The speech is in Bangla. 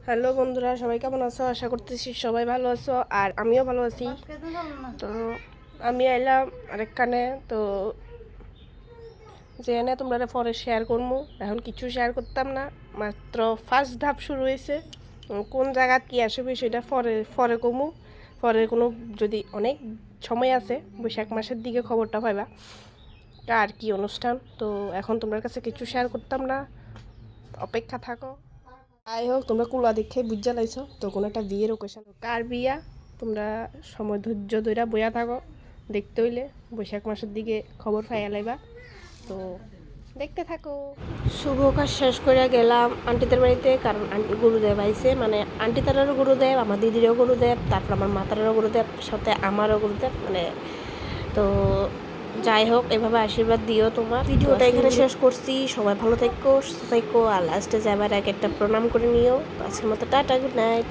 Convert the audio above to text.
হ্যালো বন্ধুরা, সবাই কেমন আছো? আশা করতেছি সবাই ভালো আছো, আর আমিও ভালো আছি। তো আমি আইলাম আরেকখানে, তো যে এনে তোমরা পরে শেয়ার করবো। এখন কিছু শেয়ার করতাম না, মাত্র ফার্স্ট ধাপ শুরু হয়েছে। কোন জায়গাত কি আসবে সেটা পরে পরে কমু। পরে কোনো যদি অনেক সময় আছে, বৈশাখ মাসের দিকে খবরটা পাইবা আর কি অনুষ্ঠান। তো এখন তোমার কাছে কিছু শেয়ার করতাম না, অপেক্ষা থাকো। যাই হোক, তোমরা কুলা দেখে বুঝা লাইছো তো কোনো একটা বিয়ের ওকেশন। কার বিয়া তোমরা সময় ধৈর্য ধইরা বইয়া থাকো। দেখতে হইলে বৈশাখ মাসের দিকে খবর পাইয়া লাইবা। তো দেখতে থাকো। শুভ কাজ শেষ করে গেলাম আন্টিদের বাড়িতে, কারণ গুরুদেব আইছে, মানে আন্টি তারারও গুরুদেব, আমার দিদিরও গুরুদেব, তারপর আমার মাতারও গুরুদেব, সাথে আমারও গুরুদেব, মানে তো যাই হোক, এভাবে আশীর্বাদ দিও। তোমার ভিডিওটা এখানে শেষ করছি। সবাই ভালো থাকো, সুস্থ থাকো, আর লাস্টে যাবার এক একটা প্রণাম করে নিও। আজকের মতো টাটা, গুড নাইট।